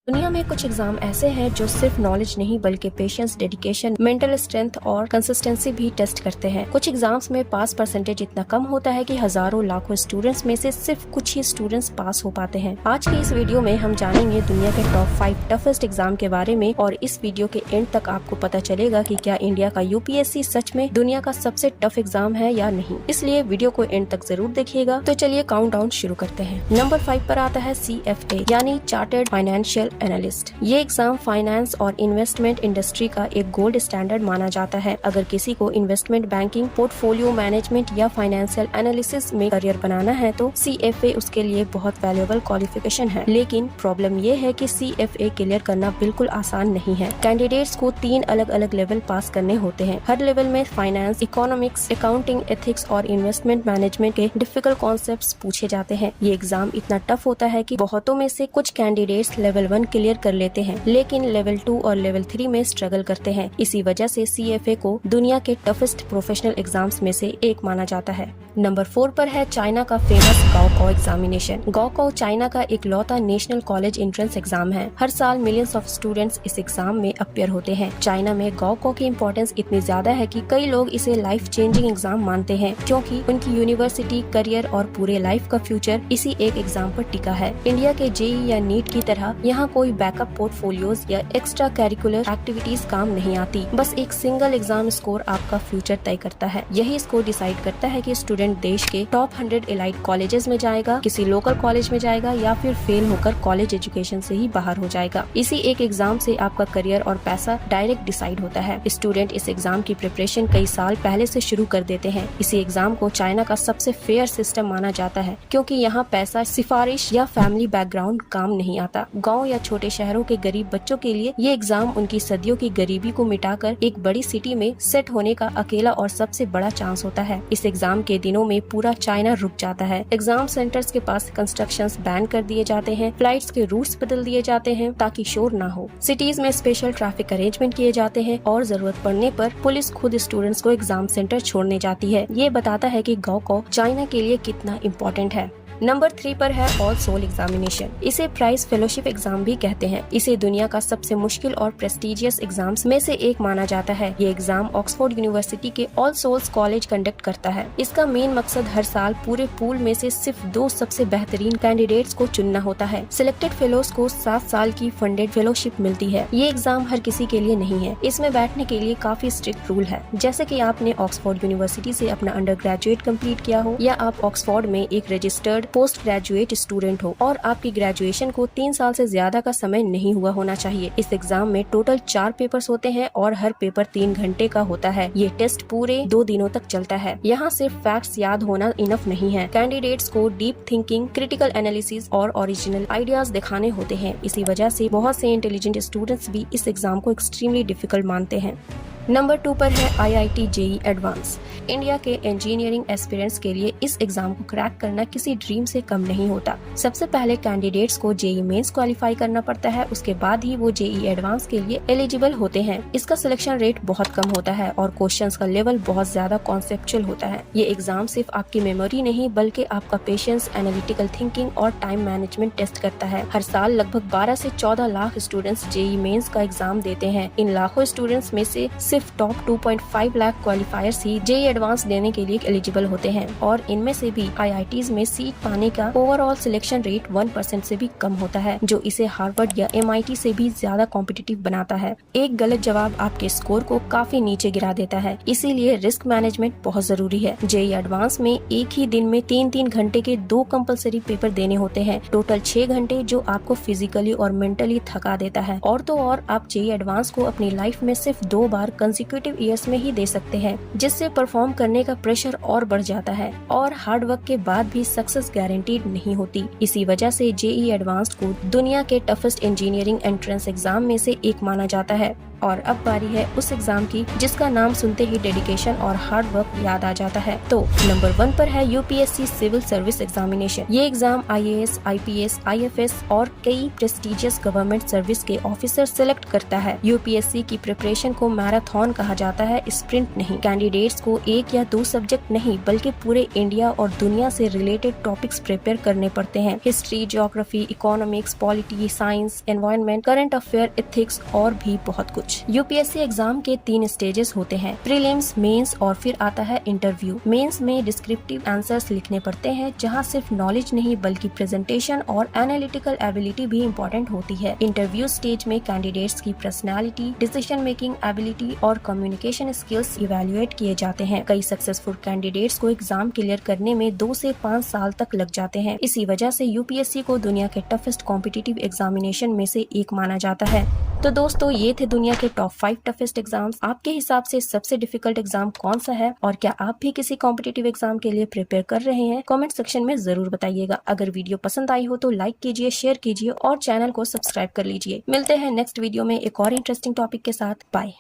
दुनिया में कुछ एग्जाम ऐसे हैं जो सिर्फ नॉलेज नहीं बल्कि पेशेंस, डेडिकेशन, मेंटल स्ट्रेंथ और कंसिस्टेंसी भी टेस्ट करते हैं। कुछ एग्जाम्स में पास परसेंटेज इतना कम होता है कि हजारों लाखों स्टूडेंट्स में से सिर्फ कुछ ही स्टूडेंट्स पास हो पाते हैं। आज की इस वीडियो में हम जानेंगे दुनिया के टॉप 5 टफेस्ट एग्जाम के बारे में और इस वीडियो के एंड तक आपको पता चलेगा कि क्या इंडिया का यूपीएससी सच में दुनिया का सबसे टफ एग्जाम है या नहीं। इसलिए वीडियो को एंड तक जरूर देखिएगा। तो चलिए काउंटडाउन शुरू करते हैं। नंबर 5 पर आता है CFA यानी चार्टर्ड फाइनेंशियल एनालिस्ट। ये एग्जाम फाइनेंस और इन्वेस्टमेंट इंडस्ट्री का एक गोल्ड स्टैंडर्ड माना जाता है। अगर किसी को इन्वेस्टमेंट बैंकिंग, पोर्टफोलियो मैनेजमेंट या फाइनेंशियल एनालिसिस में करियर बनाना है तो CFA उसके लिए बहुत वैल्यूएबल क्वालिफिकेशन है। लेकिन प्रॉब्लम ये है कि CFA क्लियर करना बिल्कुल आसान नहीं है। कैंडिडेट्स को 3 अलग अलग लेवल पास करने होते हैं। हर लेवल में फाइनेंस, इकोनॉमिक्स, अकाउंटिंग, एथिक्स और इन्वेस्टमेंट मैनेजमेंट के डिफिकल्ट कॉन्सेप्ट्स पूछे जाते हैं। ये एग्जाम इतना टफ होता है कि बहुतों में से कुछ कैंडिडेट्स लेवल 1 क्लियर कर लेते हैं लेकिन लेवल 2 और लेवल 3 में स्ट्रगल करते हैं। इसी वजह से CFA को दुनिया के टफेस्ट प्रोफेशनल एग्जाम्स में से एक माना जाता है। नंबर 4 पर है चाइना का famous gaokao examination. Gaokao China का इकलौता नेशनल कॉलेज एंट्रेंस एग्जाम है। हर साल मिलियंस ऑफ स्टूडेंट्स इस एग्जाम में अपियर होते हैं। चाइना में गाओकाओ की इम्पोर्टेंस इतनी ज्यादा है कि कई लोग इसे लाइफ चेंजिंग एग्जाम मानते हैं क्योंकि उनकी यूनिवर्सिटी, करियर और पूरे लाइफ का फ्यूचर इसी एक एग्जाम पर टिका है। इंडिया के JEE या नीट की तरह यहाँ कोई बैकअप पोर्टफोलियोज या एक्स्ट्रा करिकुलर एक्टिविटीज काम नहीं आती। बस एक सिंगल एग्जाम स्कोर आपका फ्यूचर तय करता है। यही स्कोर डिसाइड करता है कि स्टूडेंट देश के टॉप 100 एलाइड कॉलेजेस में जाएगा, किसी लोकल कॉलेज में जाएगा या फिर फेल होकर कॉलेज एजुकेशन से ही बाहर हो जाएगा। इसी एक एग्जाम से आपका करियर और पैसा डायरेक्ट डिसाइड होता है। स्टूडेंट इस एग्जाम की प्रिपरेशन कई साल पहले से शुरू कर देते हैं। इसी एग्जाम को चाइना का सबसे फेयर सिस्टम माना जाता है क्योंकि यहाँ पैसा, सिफारिश या फैमिली बैकग्राउंड काम नहीं आता। गाँव या छोटे शहरों के गरीब बच्चों के लिए ये एग्जाम उनकी सदियों की गरीबी को मिटाकर एक बड़ी सिटी में सेट होने का अकेला और सबसे बड़ा चांस होता है। इस एग्जाम के दिनों में पूरा चाइना रुक जाता है। एग्जाम सेंटर्स के पास कंस्ट्रक्शंस बैन कर दिए जाते हैं, फ्लाइट्स के रूट्स बदल दिए जाते हैं ताकि शोर ना हो। सिटीज में स्पेशल ट्रैफिक अरेंजमेंट किए जाते हैं और जरूरत पड़ने पर पुलिस खुद स्टूडेंट्स को एग्जाम सेंटर छोड़ने जाती है। ये बताता है कि गाओकाओ चाइना के लिए कितना इम्पोर्टेंट है। नंबर 3 पर है ऑल सोल एग्जामिनेशन। इसे प्राइज फेलोशिप एग्जाम भी कहते हैं। इसे दुनिया का सबसे मुश्किल और प्रेस्टिजियस एग्जाम्स में से एक माना जाता है। ये एग्जाम ऑक्सफोर्ड यूनिवर्सिटी के ऑल सोल्स कॉलेज कंडक्ट करता है। इसका मेन मकसद हर साल पूरे पूल में से सिर्फ 2 सबसे बेहतरीन कैंडिडेट्स को चुनना होता है। सिलेक्टेड फेलोज को 7 साल की फंडेड फेलोशिप मिलती है। ये एग्जाम हर किसी के लिए नहीं है। इसमें बैठने के लिए काफी स्ट्रिक्ट रूल है, जैसे कि आपने ऑक्सफोर्ड यूनिवर्सिटी से अपना अंडर ग्रेजुएट कम्प्लीट किया हो या आप ऑक्सफोर्ड में एक रजिस्टर्ड पोस्ट ग्रेजुएट स्टूडेंट हो और आपकी ग्रेजुएशन को 3 साल से ज्यादा का समय नहीं हुआ होना चाहिए। इस एग्जाम में टोटल 4 पेपर्स होते हैं और हर पेपर 3 घंटे का होता है। ये टेस्ट पूरे 2 दिनों तक चलता है। यहाँ सिर्फ फैक्ट्स याद होना इनफ नहीं है। कैंडिडेट्स को डीप थिंकिंग, क्रिटिकल एनालिसिस और ओरिजिनल आइडियाज दिखाने होते हैं। इसी वजह से बहुत से इंटेलिजेंट स्टूडेंट्स भी इस एग्जाम को एक्सट्रीमली डिफिकल्ट मानते हैं। नंबर 2 पर है IIT JEE एडवांस। इंडिया के इंजीनियरिंग एस्पिरेंट्स के लिए इस एग्जाम को क्रैक करना किसी ड्रीम से कम नहीं होता। सबसे पहले कैंडिडेट्स को JEE मेंस क्वालिफाई करना पड़ता है, उसके बाद ही वो JEE एडवांस के लिए एलिजिबल होते हैं। इसका सिलेक्शन रेट बहुत कम होता है और क्वेश्चंस का लेवल बहुत ज्यादा कॉन्सेप्चुअल होता है। ये एग्जाम सिर्फ आपकी मेमोरी नहीं बल्कि आपका पेशेंस, एनालिटिकल थिंकिंग और टाइम मैनेजमेंट टेस्ट करता है। हर साल लगभग 12 से 14 लाख स्टूडेंट्स JEE मेंस का एग्जाम देते हैं। इन लाखों स्टूडेंट्स में से सिर्फ टॉप 2.5 लाख क्वालिफायर्स ही JEE एडवांस देने के लिए एलिजिबल होते हैं और इनमें से भी IITs में सीट पाने का ओवरऑल सिलेक्शन रेट 1% से भी कम होता है, जो इसे हार्वर्ड या MIT से भी ज्यादा कॉम्पिटिटिव बनाता है। एक गलत जवाब आपके स्कोर को काफी नीचे गिरा देता है, इसीलिए रिस्क मैनेजमेंट बहुत जरूरी है। JEE एडवांस में एक ही दिन में 3-3 घंटे के 2 कंपलसरी पेपर देने होते हैं, टोटल 6 घंटे, जो आपको फिजिकली और मेंटली थका देता है। और तो और आप JEE एडवांस को अपनी लाइफ में सिर्फ 2 बार कंसेक्यूटिव ईयर्स में ही दे सकते हैं, जिससे परफॉर्म करने का प्रेशर और बढ़ जाता है और हार्ड वर्क के बाद भी सक्सेस गारंटीड नहीं होती। इसी वजह से JEE एडवांस्ड को दुनिया के टफेस्ट इंजीनियरिंग एंट्रेंस एग्जाम में से एक माना जाता है। और अब बारी है उस एग्जाम की जिसका नाम सुनते ही डेडिकेशन और हार्ड वर्क याद आ जाता है। तो नंबर 1 पर है यूपीएससी सिविल सर्विस एग्जामिनेशन। ये एग्जाम IAS, IPS, IFS और कई प्रेस्टिजियस गवर्नमेंट सर्विस के ऑफिसर सिलेक्ट करता है। यूपीएससी की प्रिपरेशन को मैराथन कहा जाता है, स्प्रिंट नहीं। कैंडिडेट्स को 1 या 2 सब्जेक्ट नहीं बल्कि पूरे इंडिया और दुनिया से रिलेटेड टॉपिक्स प्रिपेयर करने पड़ते हैं। History, geography, economics, polity, science, environment, current affair, ethics और भी बहुत कुछ। यूपीएससी एग्जाम के 3 स्टेजेस होते हैं, प्रीलिम्स, मेंस और फिर आता है इंटरव्यू। मेंस में डिस्क्रिप्टिव आंसर्स लिखने पड़ते हैं जहां सिर्फ नॉलेज नहीं बल्कि प्रेजेंटेशन और एनालिटिकल एबिलिटी भी इम्पोर्टेंट होती है। इंटरव्यू स्टेज में कैंडिडेट्स की पर्सनैलिटी, डिसीजन मेकिंग एबिलिटी और कम्युनिकेशन स्किल्स इवेल्युएट किए जाते हैं। कई सक्सेसफुल कैंडिडेट्स को एग्जाम क्लियर करने में 2 से 5 साल तक लग जाते हैं। इसी वजह से यूपीएससी को दुनिया के टफेस्ट कॉम्पिटिटिव एग्जामिनेशन में से एक माना जाता है। तो दोस्तों, ये थे दुनिया के टॉप 5 टफेस्ट एग्जाम्स। आपके हिसाब से सबसे डिफिकल्ट एग्जाम कौन सा है और क्या आप भी किसी कॉम्पिटिटिव एग्जाम के लिए प्रिपेयर कर रहे हैं? कमेंट सेक्शन में जरूर बताइएगा। अगर वीडियो पसंद आई हो तो लाइक कीजिए, शेयर कीजिए और चैनल को सब्सक्राइब कर लीजिए। मिलते हैं नेक्स्ट वीडियो में एक और इंटरेस्टिंग टॉपिक के साथ। बाय।